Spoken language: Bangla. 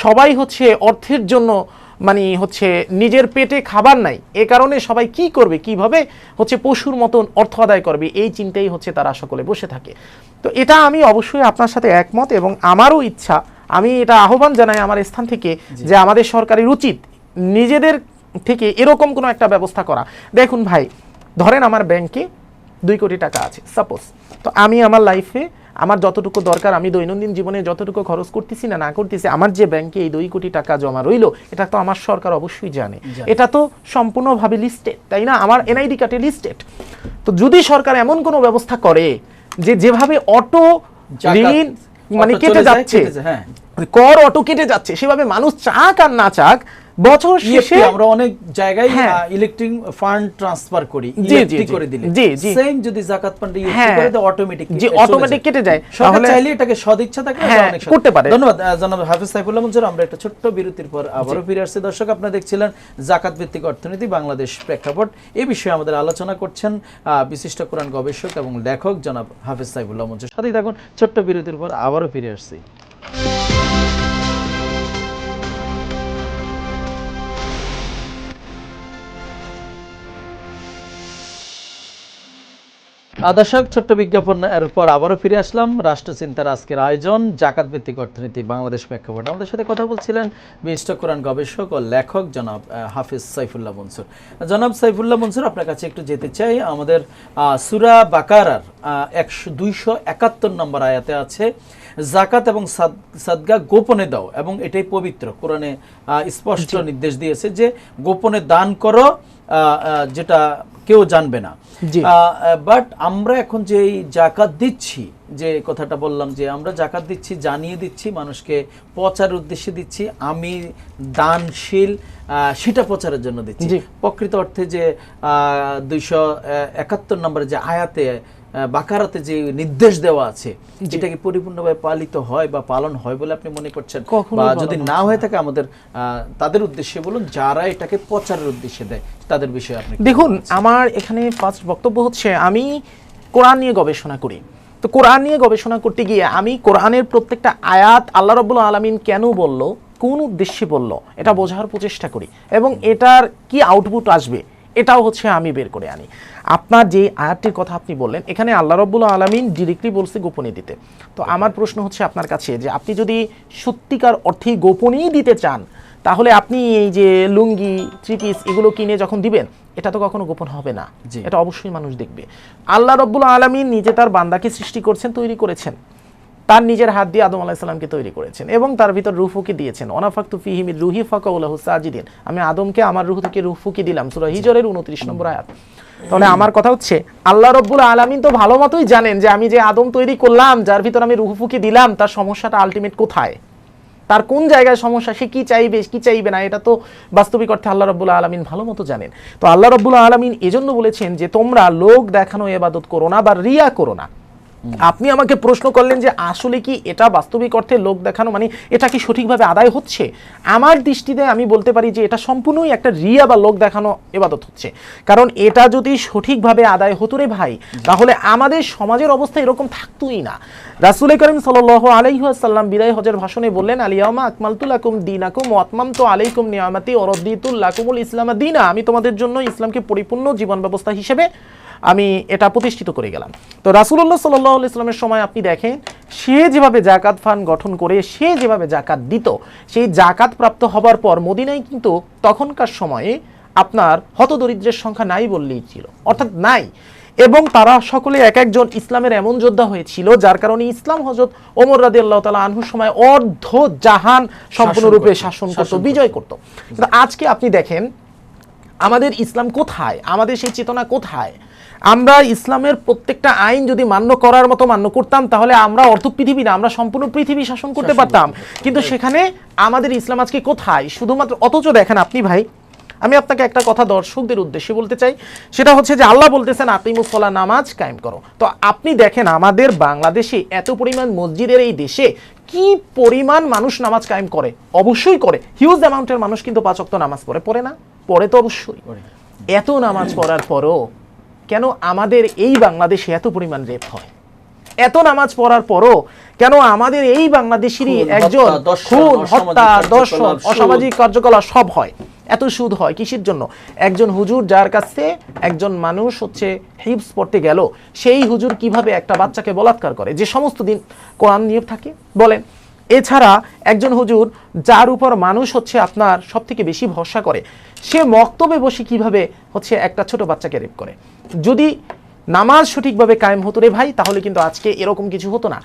সবাই হচ্ছে অর্থের জন্য মানে হচ্ছে নিজের পেটে খাবার নাই, এ কারণে সবাই কি করবে, কিভাবে হচ্ছে পশুর মতন অর্থ আদায় করবে, এই চিন্তাই হচ্ছে তারা সকলে বসে থাকে। তো এটা আমি অবশ্যই আপনার সাথে একমত, এবং আমারও ইচ্ছা, আমি এটা আহ্বান জানাই আমার স্থান থেকে যে আমাদের সরকারের উচিত নিজেদের থেকে এরকম কোনো একটা ব্যবস্থা করা। দেখুন ভাই, ধরেন আমার ব্যাংকে 2 কোটি টাকা আছে সাপোজ, তো আমি আমার লাইফে আমার যতটুকু দরকার, আমি দৈনন্দিন জীবনে যতটুকু খরচ করতেছি না করতেছি, আমার যে ব্যাংকে এই 2 কোটি টাকা জমা রইলো, এটা তো আমার সরকার অবশ্যই জানে, এটা তো সম্পূর্ণভাবে লিস্টেড, তাই না, আমার এনআইডি কার্ডে লিস্টেড। তো যদি সরকার এমন কোনো ব্যবস্থা করে যে যেভাবে অটো ঋণ মানে কেটে যাচ্ছে, কর অটো কেটে যাচ্ছে, সেভাবে মানুষ চাক আর না চাক বছর শেষে আমরা অনেক জায়গায় ইলেকট্রিক ফান্ড ট্রান্সফার করি, ইলেকট্রিক করে দিলে সেম যদি যাকাত ফান্ডে ইউজ করে দেয় অটোমেটিক কেটে যায়, তাহলে চাইলে এটাকে সদিচ্ছা থাকলে অনেক করতে পারে। ধন্যবাদ জনাব হাফেজ সাইফুল্লাহ মনসুর। আমরা একটা ছোট্ট বিরতির পর আবারও ফিরে আসছি। দর্শক, আপনারা দেখছিলেন যাকাত ভিত্তিক অর্থনীতি বাংলাদেশ প্রেক্ষাপট। এই বিষয়ে আমাদের আলোচনা করছেন বিশিষ্ট কোরআন গবেষক এবং লেখক জনাব হাফেজ সাইফুল্লাহ মনসুর। সাথেই থাকুন, ছোট্ট বিরতির পর আবারও ফিরে আসছি। দর্শক, ছোট্ট বিজ্ঞাপন এর পর আবারও ফিরে আসলাম। রাষ্ট্রচিন্তার আজকের আয়োজন জাকাত ভিত্তিক অর্থনীতি বাংলাদেশ প্রেক্ষাপট। আমাদের সাথে কথা বলছিলেন বিশিষ্ট কোরআন গবেষক ও লেখক জনাব হাফিজ সাইফুল্লাহ মনসুর। জনাব সাইফুল্লাহ মনসুর, আপনার কাছে একটু যেতে চাই। আমাদের সূরা বাকারার 271 নম্বর আয়াতে আছে, জাকাত এবং সাদকা গোপনে দাও, এবং এটাই পবিত্র। কোরআনে স্পষ্ট নির্দেশ দিয়েছে যে গোপনে দান করো, যেটা কেউ জানবে না। বাট আমরা এখন যে জাকাত দিচ্ছি, যে কথাটা বললাম যে আমরা জাকাত দিচ্ছি, জানিয়ে দিচ্ছি মানুষকে, প্রচার উদ্দেশ্যে দিচ্ছি, আমি দানশীল সেটা প্রচারের জন্য দিচ্ছি। প্রকৃত অর্থে যে 271 নম্বরে যে আয়াতে বাকারাতে যে নির্দেশ দেওয়া আছে, যেটা কি পরিপূর্ণভাবে পালিত হয় বা পালন হয় বলে আপনি মনে করছেন? বা যদি না হয়ে থাকে আমাদের তাদের উদ্দেশ্যে বলুন, যারা এটাকে প্রচারের উদ্দেশ্যে দেয় তাদের বিষয়ে আপনি। দেখুন, আমার এখানে ফার্স্ট বক্তব্য হচ্ছে, আমি কোরআন নিয়ে গবেষণা করি। তো কোরআন নিয়ে গবেষণা করতে গিয়ে আমি কোরআনের প্রত্যেকটা আয়াত আল্লাহ রাব্বুল আলামিন কেন বলল, কোন উদ্দেশ্যে বলল, এটা বোঝার প্রচেষ্টা করি, এবং এটার কি আউটপুট আসবে এটাও হচ্ছে আমি বের করে আনি। আপনার যে আয়াতটির কথা আপনি বললেন, এখানে আল্লাহ রাব্বুল আলামিন ডিরেক্টলি বলছে গোপনে দিতে। তো আমার প্রশ্ন হচ্ছে আপনার কাছে, যে আপনি যদি সত্যিকার অর্থে গোপনেই দিতে চান, তাহলে আপনি এই যে লুঙ্গি, থ্রি পিস এগুলো কিনে যখন দিবেন, এটা তো কখনো গোপন হবে না, এটা অবশ্যই মানুষ দেখবে। আল্লাহ রাব্বুল আলামিন নিজে তার বান্দাকে সৃষ্টি করছেন, তৈরি করেছেন, তার নিজের হাত দিয়ে আদম আলাইহিস সালামকে তৈরি করেছেন, এবং তার ভিতর রূহ ফুঁকি দিয়েছেন। ওয়ানাফাখতু ফীহি মির রূহি ফাকাউ লাহু সাজিদিন, আমি আদমকে আমার রূহ থেকে রূহ ফুঁকি দিলাম, সূরা হিজরের 29 নম্বর আয়াত। তাহলে আমার কথা হচ্ছে, আল্লাহ রাব্বুল আলামিন তো ভালো মতোই জানেন যে আমি যে আদম তৈরি করলাম, যার ভিতর আমি রূহ ফুঁকি দিলাম, তার সমস্যাটা আলটিমেট কোথায়, তার কোন জায়গায় সমস্যা, সে কি চাইবে কি চাইবে না, এটা তো বাস্তবিক অর্থে আল্লাহ রাব্বুল আলামিন ভালো মতো জানেন। তো আল্লাহ রাব্বুল আলামিন এজন্য বলেছেন যে তোমরা লোক দেখানো ইবাদত করো না বা রিয়া করো না। আপনি আমাকে প্রশ্ন করলেন যে আসলে কি এটা বাস্তবিক অর্থে লোক দেখানো, মানে এটা কি সঠিকভাবে আদায় হচ্ছে? আমার দৃষ্টিতে আমি বলতে পারি যে এটা সম্পূর্ণই একটা রিয়া বা লোক দেখানো ইবাদত হচ্ছে। কারণ এটা যদি সঠিকভাবে আদায় হতো রে ভাই, তাহলে আমাদের সমাজের অবস্থা এরকম থাকতোই না। রাসূল করিম সাল্লাল্লাহু আলাইহি ওয়াসাল্লাম বিদায় হজের ভাষণে বললেন, আল-ইয়াউমা আকমালতু লাকুম দীনাকুম ওয়া আতমামতু আলাইকুম নিআমাতি ওয়া রাদিতু লাকুমুল ইসলামা দীনা, আমি তোমাদের জন্য ইসলামকে পরিপূর্ণ জীবন ব্যবস্থা হিসেবে আমি এটা প্রতিষ্ঠিত করে গেলাম। তো রাসূলুল্লাহ সাল্লাল্লাহু আলাইহি ওয়াসাল্লামের সময় আপনি দেখেন, সে যেভাবে জাকাত ফান্ড গঠন করে সে যেভাবে জাকাত দিত, সেই জাকাত প্রাপ্ত হবার পর মদিনায় কিন্তু তখনকার সময়ে আপনার হতদরিদ্রের সংখ্যা নাই বললেই ছিল, অর্থাৎ নাই। এবং তারা সকলে এক একজন ইসলামের এমন যোদ্ধা হয়েছিল, যার কারণে ইসলাম হযরত ওমর রাদিয়াল্লাহু তাআলা আনহুর সময় অর্ধ জাহান সম্পূর্ণরূপে শাসন করত, বিজয় করত। কিন্তু আজকে আপনি দেখেন আমাদের ইসলাম কোথায়, আমাদের সেই চেতনা কোথায়? আমরা ইসলামের প্রত্যেকটা আইন যদি মান্য করার মতো মান্য করতাম, তাহলে আমরা অর্ধ পৃথিবী না, আমরা সম্পূর্ণ পৃথিবী শাসন করতে পারতাম। কিন্তু সেখানে আমাদের ইসলাম আজকে কোথায়? শুধুমাত্র অথচ দেখেন আপনি ভাই, আমি আপনাকে একটা কথা দর্শকদের উদ্দেশ্যে বলতে চাই, সেটা হচ্ছে যে আল্লাহ বলতেছেন আকিমুস সালাহ, নামাজ কায়েম করো। তো আপনি দেখেন আমাদের বাংলাদেশে এত পরিমাণ মসজিদের এই দেশে কি পরিমাণ মানুষ নামাজ কায়েম করে? অবশ্যই করে, হিউজ অ্যামাউন্টের মানুষ কিন্তু 5 ওয়াক্ত নামাজ পড়ে না? পড়ে তো অবশ্যই। এত নামাজ পড়ার পরও কেন আমাদের এই বাংলাদেশে এত পরিমাণ রেপ হয়? এত নামাজ পড়ার পরও কেন আমাদের এই বাংলাদেশেরই খুন, একজন হত্যা, দর্শন, খুন, অসামাজিক হত্যা, দর্শন, কার্যকলাপ, সুদ। অসামাজিক কার্যকলাপ সব হয়, এত সুদ হয় কিসের জন্য? একজন হুজুর যার কাছে একজন মানুষ হচ্ছে হিফজ পড়তে গেল, সেই হুজুর কিভাবে একটা বাচ্চাকে বলাৎকার করে, যে সমস্ত দিন কোরআন নিয়ে থাকে বলেন। এছাড়া একজন হুজুর যার উপর মানুষ হচ্ছে আপনার সব থেকে বেশি ভরসা করে, সে মক্তবে বসে কিভাবে হচ্ছে একটা ছোট বাচ্চাকে রেপ করে। যদি নামাজ সঠিকভাবে কায়েম হতো রে ভাই, তাহলে কিন্তু আজকে এরকম কিছু হতো না।